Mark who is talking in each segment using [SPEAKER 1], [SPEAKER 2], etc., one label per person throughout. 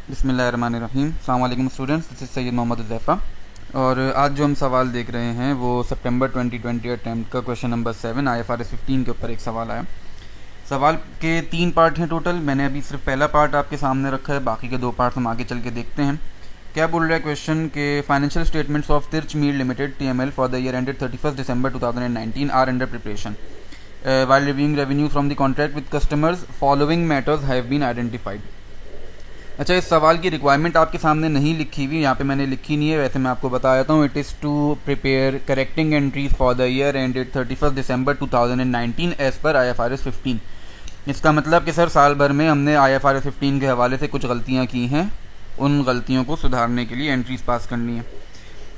[SPEAKER 1] बिस्मिल्लाहिर्रहमानिर्रहीम। अस्सलाम वालेकुम students, this is Syed Mohammad Huzaifa. और आज जो हम सवाल देख रहे हैं वो सितंबर 2020 अटैम्प्ट का क्वेश्चन नंबर 7 IFRS 15 के ऊपर एक सवाल आया। सवाल के 3 पार्ट हैं टोटल। मैंने अभी सिर्फ पहला पार्ट आपके सामने रखा है, बाकी के 2 पार्ट हम आगे चल के देखते हैं। क्या बोल रहा है क्वेश्चन के financial statements of Tirch mill limited TML for the year ended 31 December 2019 are under preparation while reviewing revenue from the contract with customers following matters have been identified। अच्छा, इस सवाल की रिक्वायरमेंट आपके सामने नहीं लिखी हुई, यहाँ पे मैंने लिखी नहीं है, वैसे मैं आपको बता देता हूँ। It is to prepare correcting entries for the year ended 31 December 2019 as per IFRS 15। इसका मतलब कि सर साल भर में हमने IFRS 15 के हवाले से कुछ गलतियाँ की हैं, उन गलतियों को सुधारने के लिए एंट्रीज पास करनी है।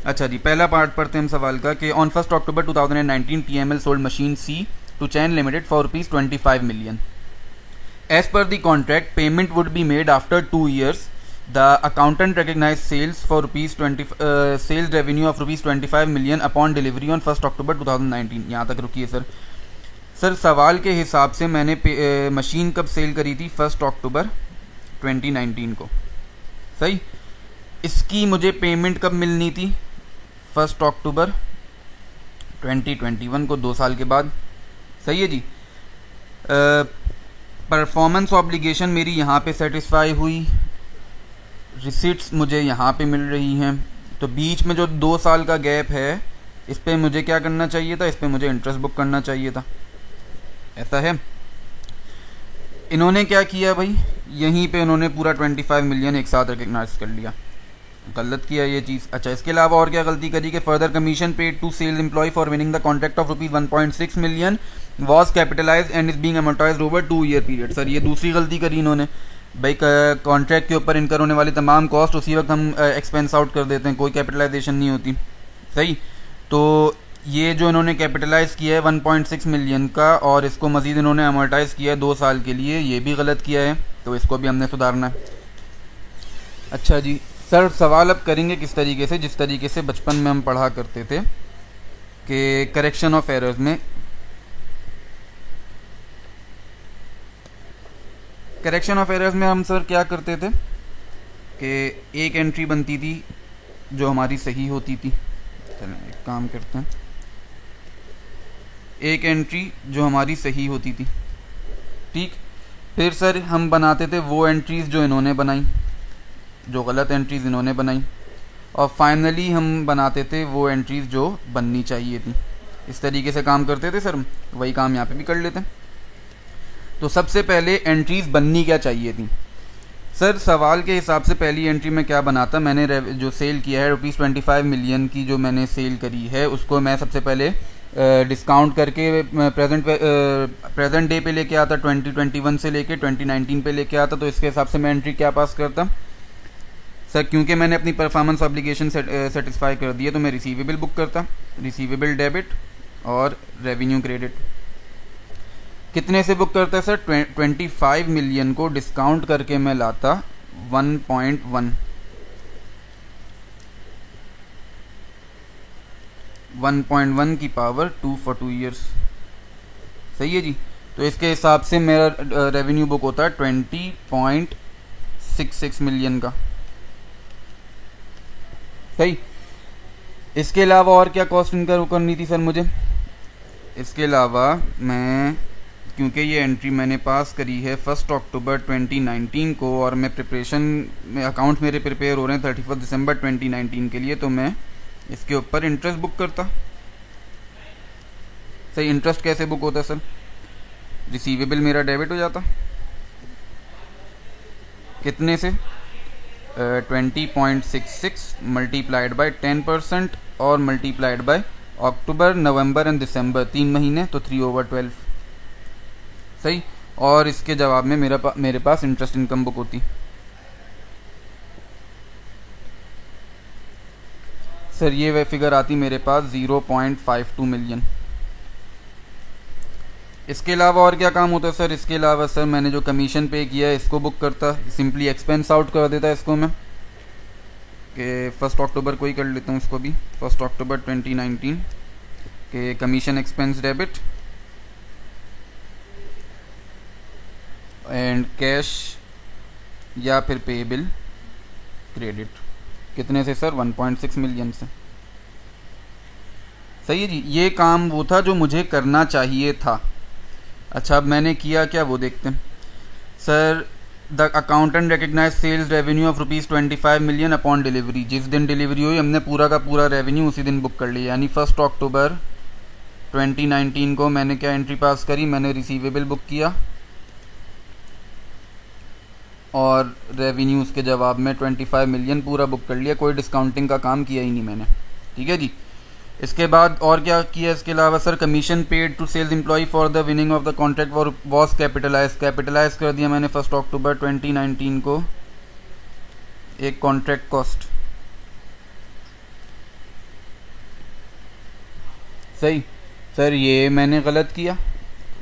[SPEAKER 1] अच्छा जी, पहला पार्ट पढ़ते हैं हम सवाल का कि on 1 October 2019 TML sold machine C to Chain Limited for ₹25 million. As per the contract, payment would be made after 2 years. The accountant recognized sales revenue of ₹25 million upon delivery on 1 October 2019। यहाँ तक रुकिए sir. Sir सवाल के हिसाब से मैंने machine कब cell करी थी? 1 अक्टूबर 2019 को। सही। इसकी मुझे पेमेंट कब मिलनी थी? 1 अक्टूबर 2021 को, 2 साल के बाद। सही है जी। परफॉर्मेंस ऑब्लिगेशन मेरी यहाँ पे सेटिस्फाई हुई, रिसीट्स मुझे यहाँ पे मिल रही हैं, तो बीच में जो 2 साल का गैप है इस पे मुझे क्या करना चाहिए था? इस पे मुझे इंटरेस्ट बुक करना चाहिए था। ऐसा है। इन्होंने क्या किया भाई, यहीं पे इन्होंने पूरा 25 मिलियन एक साथ रिकग्नाइज कर लिया। गलत किया ये चीज़। अच्छा, इसके अलावा और क्या गलती करी कि further commission paid to sales employ for winning the contract of ₹1.6 million was capitalize and is being amortized over 2 year period. Sir ये दूसरी गलती करी इन्होंने। भाई कॉन्ट्रैक्ट के ऊपर इनकर होने वाली तमाम कॉस्ट उसी वक्त हम एक्सपेंस आउट कर देते हैं, कोई कैपिटलाइजेशन नहीं होती। सही। तो ये जो इन्होंने कैपिटलाइज किया है 1.6 मिलियन का, और इसको मजीद इन्होंने अमोर्टाइज किया है 2 साल के लिए, ये भी गलत किया है, तो इसको भी हमने सुधारना है। अच्छा जी, सर सवाल अब करेंगे किस तरीके से, जिस तरीके से बचपन में हम पढ़ा करते थे कि करेक्शन ऑफ एरर्स में। करेक्शन ऑफ एरर्स में हम सर क्या करते थे कि एक एंट्री बनती थी जो हमारी सही होती थी। चलें एक काम करते हैं, एक एंट्री जो हमारी सही होती थी, ठीक। फिर सर हम बनाते थे वो एंट्रीज जो इन्होंने बनाई, जो गलत एंट्रीज इन्होंने बनाई, और फाइनली हम बनाते थे वो एंट्रीज जो बननी चाहिए थी। इस तरीके से काम करते थे सर, वही काम यहाँ पे भी कर लेते हैं। तो सबसे पहले एंट्रीज बननी क्या चाहिए थी? सर सवाल के हिसाब से पहली एंट्री में क्या बनाता, मैंने जो सेल किया है ₹25 मिलियन की जो मैंने सेल करी है उसको मैं सबसे पहले डिस्काउंट करके प्रेजेंट डे पे लेके आता, 2021 से लेके 2019 पे लेके आता। तो इसके हिसाब से मैं एंट्री क्या पास करता सर? क्योंकि मैंने अपनी परफॉर्मेंस ऑब्लिगेशन सेटिस्फाई कर दी है तो मैं रिसीवेबल बुक करता, रिसीवेबल डेबिट और रेवेन्यू क्रेडिट। कितने से बुक करता है सर? 25 मिलियन को डिस्काउंट करके मैं लाता 1.1 1.1 की पावर 2 for 2 ईयर्स। सही है जी। तो इसके हिसाब से मेरा रेवेन्यू बुक होता है 20.66 मिलियन का। सही। इसके अलावा और क्या कॉस्ट इनकर करनी थी सर मुझे? इसके अलावा मैं, क्योंकि ये एंट्री मैंने पास करी है 1 अक्टूबर 2019 को और मैं प्रिपरेशन में, अकाउंट मेरे प्रिपेयर हो रहे हैं 31 दिसंबर 2019 के लिए, तो मैं इसके ऊपर इंटरेस्ट बुक करता। सही। इंटरेस्ट कैसे बुक होता है सर? रिसीवेबल मेरा डेबिट हो जाता। कितने से? 20.66 मल्टीप्लाइड बाय 10% और multiplied by October, November and December, 3 महीने, तो 3/12। सही। और इसके जवाब में मेरे पास इंटरेस्ट इनकम बुक होती। सर ये वह फिगर आती मेरे पास 0.52 मिलियन। इसके अलावा और क्या काम होता है सर? इसके अलावा सर मैंने जो कमीशन पे किया है इसको बुक करता, सिंपली एक्सपेंस आउट कर देता है इसको मैं, कि 1 अक्टूबर को ही कर लेता हूँ इसको भी, 1 अक्टूबर 2019 के commission expense debit and cash या फिर पेएबल क्रेडिट। कितने से सर? 1.6 मिलियन से। सही है जी, ये काम वो था जो मुझे करना चाहिए था। अच्छा, अब मैंने किया क्या वो देखते हैं। Sir, the accountant recognize sales revenue of ₹25 million upon delivery. जिस दिन डिलीवरी हुई हमने पूरा का पूरा रेवेन्यू उसी दिन बुक कर लिया, यानी 1 अक्टूबर 2019 को मैंने क्या एंट्री पास करी, मैंने रिसीवेबल बुक किया और रेवेन्यू उसके जवाब में 25 मिलियन पूरा बुक कर लिया, कोई डिस्काउंटिंग का काम किया ही नहीं मैंने। ठीक है जी। इसके बाद और क्या किया इसके अलावा sir? Commission paid to sales employ for the winning of the contract was capitalize कर दिया मैंने 1 अक्टूबर 2019 को एक कॉन्ट्रैक्ट कॉस्ट। सही सर, ये मैंने गलत किया।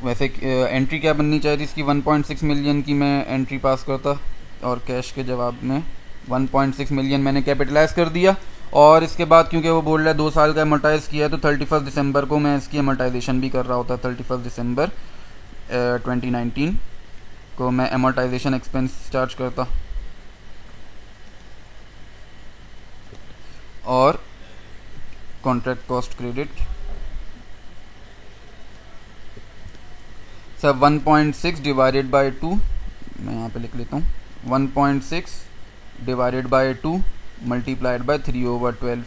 [SPEAKER 1] वैसे एंट्री क्या बननी चाहिए थी इसकी? 1.6 मिलियन की मैं एंट्री पास करता और कैश के जवाब में 1.6 मिलियन मैंने कैपिटलाइज कर दिया। और इसके बाद क्योंकि वो बोल रहा है 2 साल का अमोर्टाइज किया है तो 31 दिसंबर को मैं इसकी अमोर्टाइजेशन भी कर रहा होता। 31 दिसंबर 2019 को मैं अमोर्टाइजेशन एक्सपेंस चार्ज करता और contract cost credit. Sir 1.6 divided by 2, मैं यहाँ पे लिख लेता हूँ, 1.6 डिवाइडेड बाई 2 मल्टीप्लाइड बाय 3/12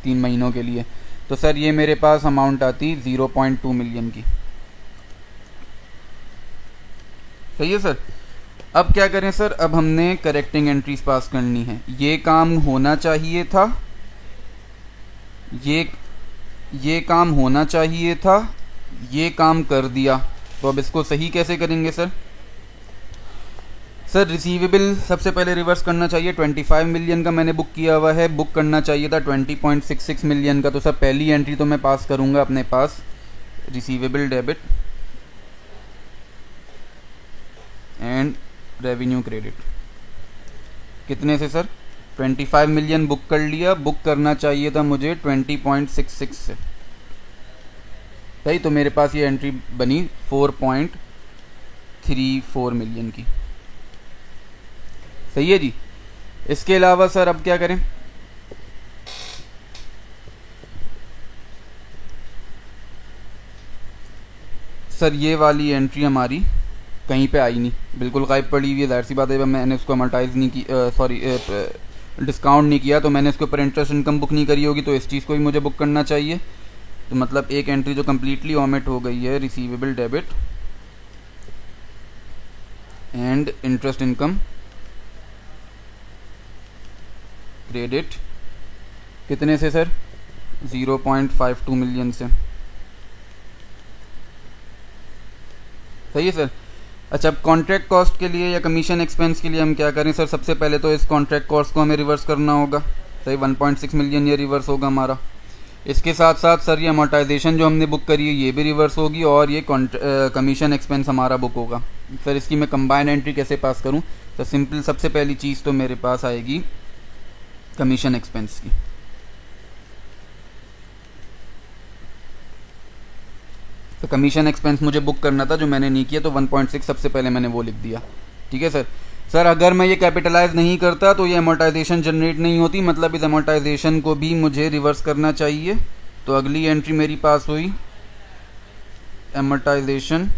[SPEAKER 1] 3 महीनों के लिए। तो सर ये मेरे पास अमाउंट आती 0.2 मिलियन की। सही है सर। अब क्या करें सर? अब हमने करेक्टिंग एंट्रीज पास करनी है। ये काम होना चाहिए था, ये काम होना चाहिए था, ये काम कर दिया। तो अब इसको सही कैसे करेंगे सर? सर रिसीवेबल सबसे पहले रिवर्स करना चाहिए। 25 मिलियन का मैंने बुक किया हुआ है, बुक करना चाहिए था 20.66 मिलियन का। तो सर पहली एंट्री तो मैं पास करूंगा अपने पास, receivable debit and revenue credit. कितने से सर? 25 मिलियन बुक कर लिया, बुक करना चाहिए था मुझे 20.66 से। सही, तो मेरे पास ये एंट्री बनी 4.34 मिलियन की। सही है जी। इसके अलावा सर अब क्या करें? सर ये वाली एंट्री हमारी कहीं पे आई नहीं, बिल्कुल गायब पड़ी हुई है। जाहिर सी बात है, जब मैंने उसको अमोर्टाइज नहीं की, डिस्काउंट नहीं किया, तो मैंने इसके ऊपर इंटरेस्ट इनकम बुक नहीं करी होगी, तो इस चीज़ को भी मुझे बुक करना चाहिए। तो मतलब एक एंट्री जो कम्प्लीटली ओमिट हो गई है, receivable debit and interest income credit. कितने से सर? 0.52 मिलियन से। सही है सर। अच्छा, अब कॉन्ट्रैक्ट कॉस्ट के लिए या कमीशन एक्सपेंस के लिए हम क्या करें सर? सबसे पहले तो इस कॉन्ट्रैक्ट कॉस्ट को हमें रिवर्स करना होगा। सही, 1.6 मिलियन ये रिवर्स होगा हमारा। इसके साथ साथ सर ये अमोर्टाइजेशन जो हमने बुक करी है ये भी रिवर्स होगी और ये कमीशन एक्सपेंस हमारा बुक होगा। सर इसकी मैं कंबाइंड एंट्री कैसे पास करूं? तो सिंपल, सबसे पहली चीज़ तो मेरे पास आएगी कमीशन एक्सपेंस की। तो कमीशन एक्सपेंस मुझे बुक करना था जो मैंने नहीं किया, तो 1.6 सबसे पहले मैंने वो लिख दिया। ठीक है सर। सर अगर मैं ये कैपिटलाइज नहीं करता तो ये अमोर्टाइजेशन जनरेट नहीं होती, मतलब इस अमोर्टाइजेशन को भी मुझे रिवर्स करना चाहिए। तो अगली एंट्री मेरी पास हुई अमोर्टाइजेशन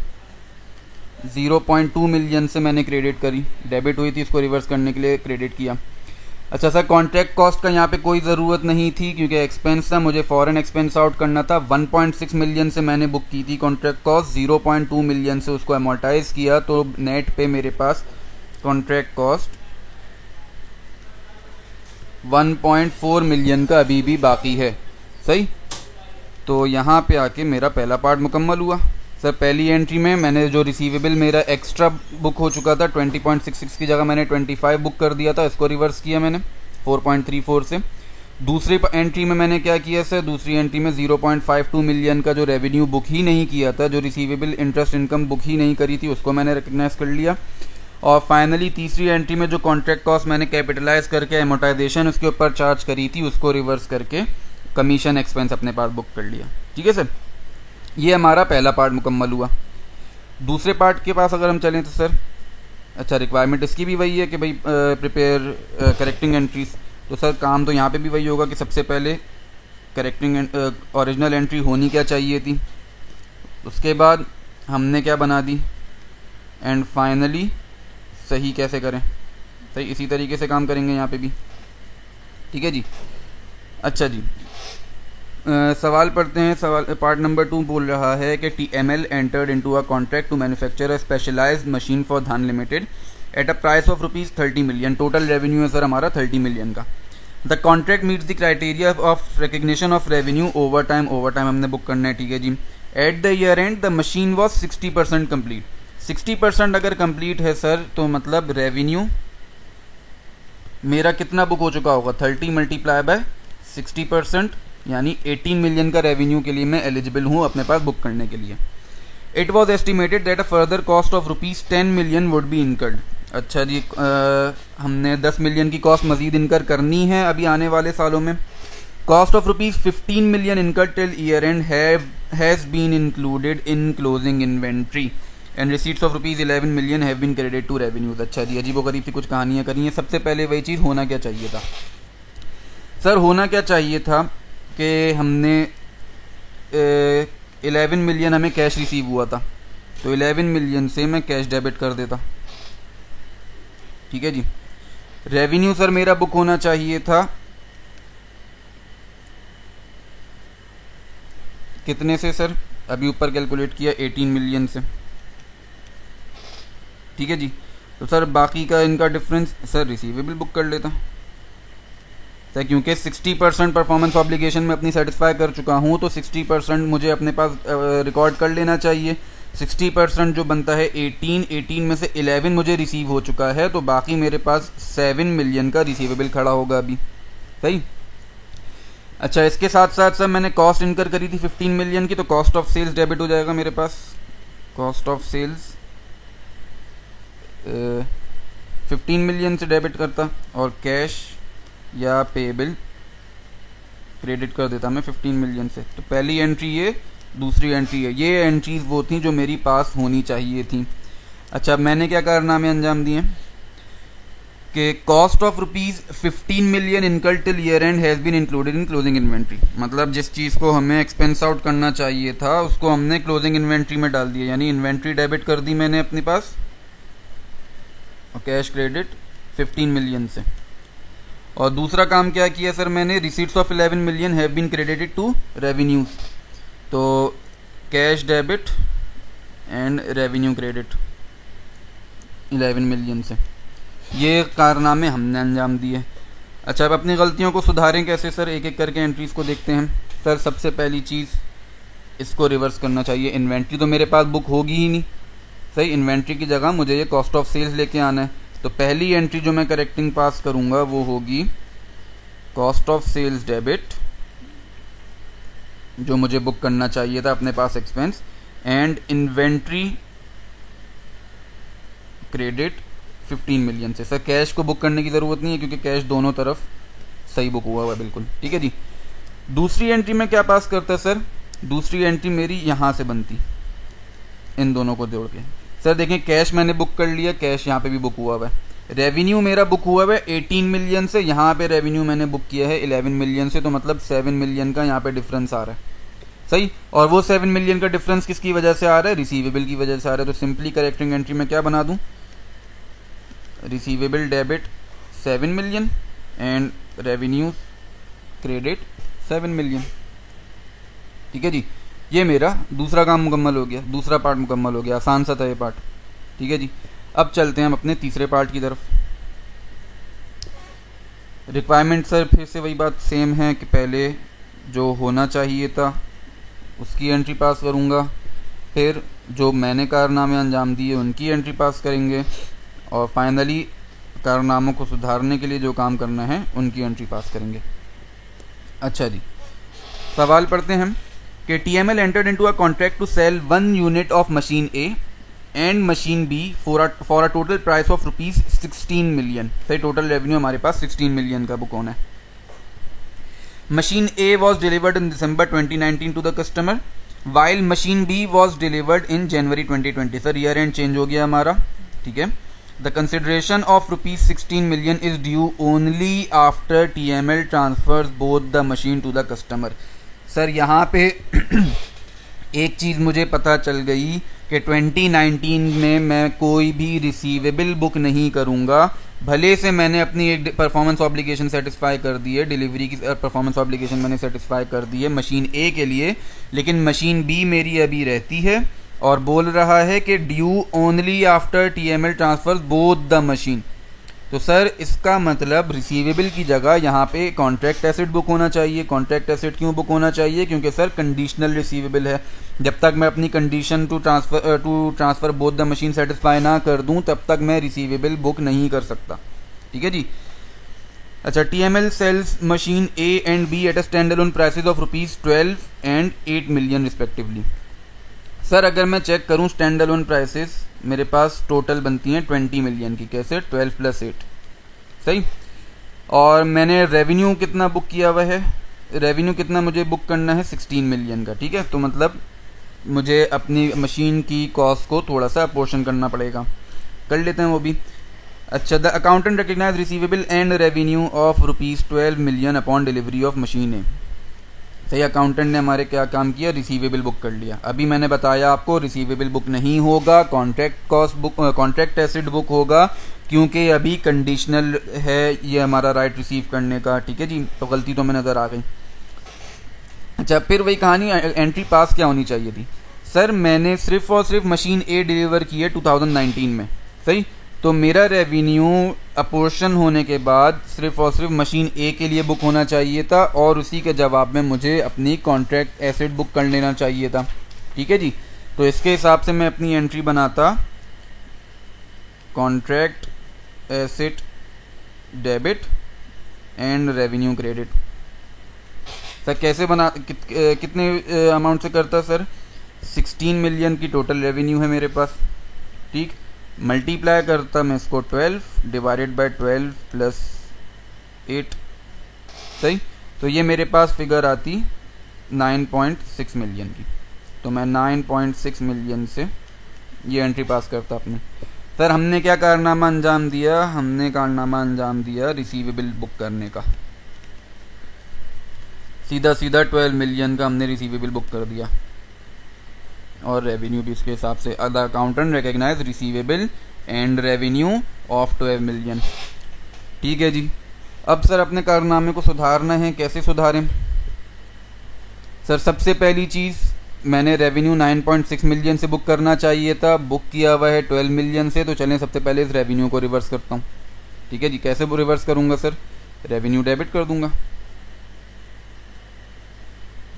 [SPEAKER 1] 0.2 मिलियन से मैंने क्रेडिट करी, डेबिट हुई थी, इसको रिवर्स करने के लिए क्रेडिट किया। अच्छा सर, कॉन्ट्रैक्ट कॉस्ट का यहाँ पे कोई ज़रूरत नहीं थी क्योंकि एक्सपेंस था, मुझे फॉरेन एक्सपेंस आउट करना था। 1.6 मिलियन से मैंने बुक की थी कॉन्ट्रैक्ट कॉस्ट, 0.2 मिलियन से उसको अमोर्टाइज किया, तो नेट पे मेरे पास कॉन्ट्रैक्ट कॉस्ट 1.4 मिलियन का अभी भी बाकी है। सही, तो यहाँ पे आके मेरा पहला पार्ट मुकम्मल हुआ। सर पहली एंट्री में मैंने जो रिसीवेबल मेरा एक्स्ट्रा बुक हो चुका था 20.66 की जगह मैंने 25 बुक कर दिया था, इसको रिवर्स किया मैंने 4.34 से। दूसरी एंट्री में मैंने क्या किया सर? दूसरी एंट्री में 0.52 मिलियन का जो रेवेन्यू बुक ही नहीं किया था, जो रिसीवेबल इंटरेस्ट इनकम बुक ही नहीं करी थी, उसको मैंने रिकग्नाइज कर लिया। और फाइनली तीसरी एंट्री में जो कॉन्ट्रैक्ट कॉस्ट मैंने कैपिटलाइज करके अमोर्टाइजेशन उसके ऊपर चार्ज करी थी, उसको रिवर्स करके कमीशन एक्सपेंस अपने पास बुक कर लिया। ठीक है सर, ये हमारा पहला पार्ट मुकम्मल हुआ। दूसरे पार्ट के पास अगर हम चलें तो सर अच्छा, रिक्वायरमेंट इसकी भी वही है कि भाई प्रिपेयर करेक्टिंग एंट्रीज। तो सर काम तो यहाँ पे भी वही होगा कि सबसे पहले करेक्टिंग ओरिजिनल एंट्री होनी क्या चाहिए थी, उसके बाद हमने क्या बना दी, एंड फाइनली सही कैसे करें। सही इसी तरीके से काम करेंगे यहाँ पे भी, ठीक है जी। अच्छा जी, सवाल पढ़ते हैं। सवाल पार्ट नंबर 2 बोल रहा है कि TML entered into a contract to manufacture a specialised machine for Dhan limited at a price of ₹30 million. Total revenue है सर हमारा 30 मिलियन का। The contract meets the criteria of recognition of revenue over time. Over time हमने book करना है, ठीक है जी। At the year end the machine was 60% complete. 60% अगर कंप्लीट है सर तो मतलब रेवेन्यू मेरा कितना बुक हो चुका होगा, 30 मल्टीप्लाई बाय 60%, यानी 18 मिलियन का रेवेन्यू के लिए मैं एलिजिबल हूँ अपने पास बुक करने के लिए। It was estimated that a further cost of ₹10 million would be incurred. अच्छा जी, हमने 10 मिलियन की कॉस्ट मजीद इनकर करनी है अभी आने वाले सालों में। Cost of ₹15 million incurred till year end has been included in closing inventory and receipts of ₹11 million have been credited to revenues. अच्छा जी, अजीबोगरीब सी कुछ कहानियाँ करी हैं। सबसे पहले वही चीज़, होना क्या चाहिए था सर, होना क्या चाहिए था कि हमने 11 मिलियन हमें कैश रिसीव हुआ था, तो 11 मिलियन से मैं कैश डेबिट कर देता, ठीक है जी। रेवेन्यू सर मेरा बुक होना चाहिए था कितने से सर, अभी ऊपर कैलकुलेट किया 18 मिलियन से, ठीक है जी। तो सर बाकी का इनका डिफरेंस सर रिसीवेबल बुक कर लेता सर, क्योंकि 60% परफॉर्मेंस ऑब्लिगेशन में अपनी सेटिस्फाई कर चुका हूँ, तो 60% मुझे अपने पास रिकॉर्ड कर लेना चाहिए। 60% जो बनता है 18 में से 11 मुझे रिसीव हो चुका है, तो बाकी मेरे पास 7 मिलियन का रिसीवेबल खड़ा होगा अभी, सही। अच्छा, इसके साथ साथ सर मैंने कॉस्ट इनकर करी थी 15 मिलियन की, तो कॉस्ट ऑफ सेल्स डेबिट हो जाएगा मेरे पास। कॉस्ट ऑफ सेल्स 15 मिलियन से डेबिट करता और कैश या पेबल क्रेडिट कर देता मैं 15 मिलियन से। तो पहली एंट्री ये, दूसरी एंट्री है, ये एंट्रीज वो थी जो मेरी पास होनी चाहिए थी। अच्छा, मैंने क्या कारनामे अंजाम दिए कि cost of ₹15 million incurred till year end has been included in closing inventory. मतलब जिस चीज़ को हमें एक्सपेंस आउट करना चाहिए था उसको हमने क्लोजिंग इन्वेंट्री में डाल दिया, यानी इन्वेंट्री डेबिट कर दी मैंने अपने पास और कैश क्रेडिट 15 मिलियन से। और दूसरा काम क्या किया सर मैंने, receipts of 11 million have been credited to revenues, तो cash debit and revenue credit 11 million से। ये कारनामे हमने अंजाम दिए। अच्छा, अब अपनी गलतियों को सुधारें कैसे सर, एक एक करके एंट्रीज़ को देखते हैं। सर सबसे पहली चीज़, इसको रिवर्स करना चाहिए। इन्वेंट्री तो मेरे पास बुक होगी ही नहीं, सही। इन्वेंट्री की जगह मुझे ये कॉस्ट ऑफ सेल्स लेके आना है, तो पहली एंट्री जो मैं करेक्टिंग पास करूंगा वो होगी कॉस्ट ऑफ सेल्स डेबिट, जो मुझे बुक करना चाहिए था अपने पास expense, and inventory credit 15 million से। सर कैश को बुक करने की ज़रूरत नहीं है क्योंकि कैश दोनों तरफ सही बुक हुआ हुआ है, बिल्कुल ठीक है जी। दूसरी एंट्री में क्या पास करता है सर, दूसरी एंट्री मेरी यहाँ से बनती, इन दोनों को जोड़ के। सर देखें, कैश मैंने बुक कर लिया, कैश यहाँ पे भी बुक हुआ हुआ है। रेवेन्यू मेरा बुक हुआ हुआ है 18 मिलियन से, यहाँ पे रेवेन्यू मैंने बुक किया है 11 मिलियन से, तो मतलब 7 मिलियन का यहाँ पे डिफरेंस आ रहा है, सही। और वो 7 मिलियन का डिफरेंस किसकी वजह से आ रहा है, रिसीवेबल की वजह से आ रहा है। तो सिंपली करेक्टिंग एंट्री में क्या बना दूँ, receivable debit 7 million and revenue credit 7 million, ठीक है जी। ये मेरा दूसरा काम मुकम्मल हो गया, दूसरा पार्ट मुकम्मल हो गया, आसान सा था ये पार्ट, ठीक है जी। अब चलते हैं हम अपने तीसरे पार्ट की तरफ। रिक्वायरमेंट सर फिर से वही बात सेम है कि पहले जो होना चाहिए था उसकी एंट्री पास करूँगा, फिर जो मैंने कारनामे अंजाम दिए उनकी एंट्री पास करेंगे, और फाइनली कारनामों को सुधारने के लिए जो काम करना है उनकी एंट्री पास करेंगे। अच्छा जी, सवाल पढ़ते हैं कि TML entered into a contract to sell 1 unit of machine A and machine B for a total price of ₹16 million। सही, टोटल रेवेन्यू हमारे पास 16 मिलियन का बुक होना है। Machine A was delivered in December 2019 to the customer while machine B was delivered in January 2020। Sir year end change हो गया हमारा, ठीक है। The consideration of ₹16 million is due only after TML transfers both the machine to the customer. Sir यहाँ पे एक चीज़ मुझे पता चल गई कि 2019 में मैं कोई भी रिसीवेबल बुक नहीं करूँगा, भले से मैंने अपनी एक परफॉर्मेंस ऑब्लिगेशन सेटिस्फाई कर दी है, डिलीवरी की परफॉर्मेंस ऑब्लिगेशन मैंने सेटिस्फाई कर दी है मशीन ए के लिए, लेकिन मशीन बी मेरी अभी रहती है और बोल रहा है कि due only after TML transfer both the machine. तो सर इसका मतलब रिसीवेबल की जगह यहाँ पे कॉन्ट्रैक्ट एसेट बुक होना चाहिए। कॉन्ट्रैक्ट एसेट क्यों बुक होना चाहिए? क्योंकि सर कंडीशनल रिसीवेबल है, जब तक मैं अपनी condition to transfer both the machine satisfy ना कर दूं तब तक मैं रिसीवेबल बुक नहीं कर सकता। ठीक है जी। अच्छा, TML sales machine A and B at a stand alone prices of ₹12 and 8 million respectively. Sir अगर मैं चेक करूं स्टैंड अलोन प्राइसेस, मेरे पास टोटल बनती हैं 20 मिलियन की। कैसे? 12 + 8, सही। और मैंने रेवेन्यू कितना बुक किया हुआ है? रेवेन्यू कितना मुझे बुक करना है? 16 मिलियन का। ठीक है, तो मतलब मुझे अपनी मशीन की कॉस्ट को थोड़ा सा अपोर्शन करना पड़ेगा, कर लेते हैं वो भी। अच्छा, the accountant recognize receivable and revenue of ₹12 million upon delivery of machine है। सही, अकाउंटेंट ने हमारे क्या काम किया? रिसीवेबल बुक कर लिया। अभी मैंने बताया आपको रिसीवेबल बुक नहीं होगा, contract cost book, contract asset book होगा, क्योंकि अभी कंडीशनल है ये हमारा राइट रिसीव करने का। ठीक है जी, तो गलती तो मैं नज़र आ गई। अच्छा, फिर वही कहानी, एंट्री पास क्या होनी चाहिए थी? सर मैंने सिर्फ और सिर्फ मशीन ए डिलीवर की है 2019 में, सही। तो मेरा रेवेन्यू अपोर्शन होने के बाद सिर्फ और सिर्फ मशीन ए के लिए बुक होना चाहिए था, और उसी के जवाब में मुझे अपनी कॉन्ट्रैक्ट एसेट बुक कर लेना चाहिए था। ठीक है जी, तो इसके हिसाब से मैं अपनी एंट्री बनाता contract asset debit and revenue credit. Sir कैसे बना, कितने अमाउंट से करता? सर 16 मिलियन की टोटल रेवेन्यू है मेरे पास, ठीक। मल्टीप्लाई करता मैं इसको 12 डिवाइडेड बाय 12 + 8, सही। तो ये मेरे पास फिगर आती 9.6 मिलियन की। तो मैं 9.6 मिलियन से ये एंट्री पास करता अपनी। सर हमने क्या कारनामा अंजाम दिया? हमने कारनामा अंजाम दिया रिसीवेबल बुक करने का। सीधा सीधा 12 मिलियन का हमने रिसीवेबल बुक कर दिया, और रेवेन्यू भी इसके हिसाब से। The accountant recognize receivable and revenue of 12 million. ठीक है जी। अब सर अपने कारनामे को सुधारना है, कैसे सुधारें? सर सबसे पहली चीज़, मैंने रेवेन्यू 9.6 मिलियन से बुक करना चाहिए था, बुक किया हुआ है 12 मिलियन से। तो चलें सबसे पहले इस रेवेन्यू को रिवर्स करता हूँ। ठीक है जी, कैसे वो रिवर्स करूँगा? सर रेवेन्यू डेबिट कर दूंगा।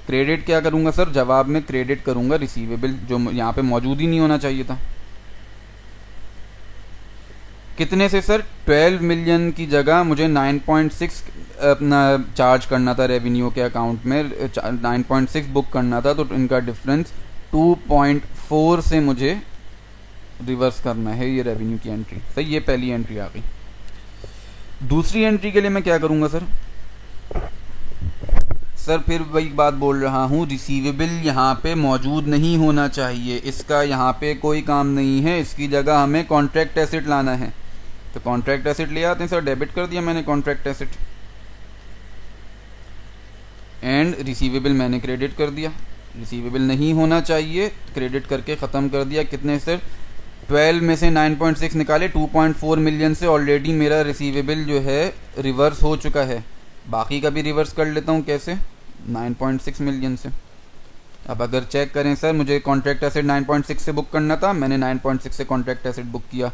[SPEAKER 1] क्रेडिट क्या करूंगा? सर जवाब में क्रेडिट करूंगा रिसीवेबल, जो यहाँ पे मौजूद ही नहीं होना चाहिए था। कितने से? सर 12 मिलियन की जगह मुझे 9.6 अपना चार्ज करना था रेवेन्यू के अकाउंट में, 9.6 बुक करना था। तो इनका डिफरेंस 2.4 से मुझे रिवर्स करना है ये रेवेन्यू की एंट्री, सही। ये पहली एंट्री आ गई। दूसरी एंट्री के लिए मैं क्या करूंगा? सर फिर वही बात बोल रहा हूँ, रिसीवेबल यहाँ पे मौजूद नहीं होना चाहिए, इसका यहाँ पे कोई काम नहीं है। इसकी जगह हमें कॉन्ट्रैक्ट एसेट लाना है। तो कॉन्ट्रैक्ट एसेट ले आते हैं। सर डेबिट कर दिया मैंने कॉन्ट्रैक्ट एसेट, एंड रिसीवेबल मैंने क्रेडिट कर दिया। रिसीवेबल नहीं होना चाहिए, क्रेडिट करके ख़त्म कर दिया। कितने? सर 12 में से 9.6 निकाले, 2.4 मिलियन से ऑलरेडी मेरा रिसीवेबल जो है रिवर्स हो चुका है। बाकी का भी रिवर्स कर लेता हूँ। कैसे? 9.6 मिलियन से। अब अगर चेक करें सर, मुझे कॉन्ट्रैक्ट एसेट 9.6 से बुक करना था, मैंने 9.6 से कॉन्ट्रैक्ट एसेट बुक किया।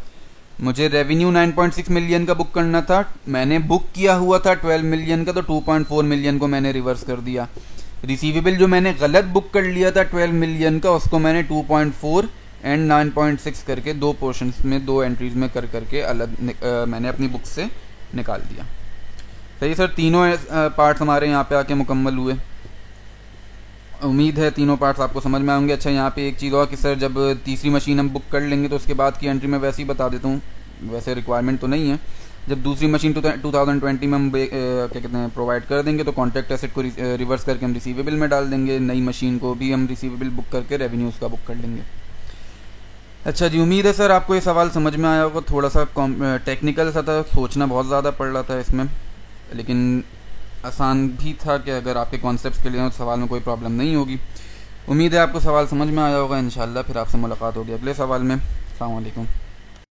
[SPEAKER 1] मुझे रेवेन्यू 9.6 मिलियन का बुक करना था, मैंने बुक किया हुआ था 12 मिलियन का, तो 2.4 मिलियन को मैंने रिवर्स कर दिया। रिसीवेबल जो मैंने गलत बुक कर लिया था 12 मिलियन का, उसको मैंने 2.4 एंड 9.6 करके दो पोर्शंस में, दो एंट्रीज में कर करके अलग मैंने अपनी बुक से निकाल दिया। सही सर, तीनों पार्ट्स हमारे यहाँ पे आके मुकम्मल हुए। उम्मीद है तीनों पार्ट्स आपको समझ में आएंगे। अच्छा, यहाँ पे एक चीज़ और कि सर जब तीसरी मशीन हम बुक कर लेंगे तो उसके बाद की एंट्री मैं वैसे ही बता देता हूँ, वैसे रिक्वायरमेंट तो नहीं है। जब दूसरी मशीन 2020 में हम क्या कहते हैं प्रोवाइड कर देंगे तो कॉन्ट्रैक्ट एसेट को रिवर्स करके हम रिसीवेबल में डाल देंगे, नई मशीन को भी हम रिसीवेबल बुक करके रेवेन्यूज़ का बुक कर लेंगे। अच्छा जी, उम्मीद है सर आपको ये सवाल समझ में आया होगा। थोड़ा सा टेक्निकल सा था, सोचना बहुत ज़्यादा पड़ रहा था इसमें, लेकिन आसान भी था कि अगर आपके कॉन्सेप्ट्स क्लियर हो तो सवाल में कोई प्रॉब्लम नहीं होगी। उम्मीद है आपको सवाल समझ में आया होगा। इंशाल्लाह फिर आपसे मुलाकात होगी अगले सवाल में। अस्सलाम वालेकुम।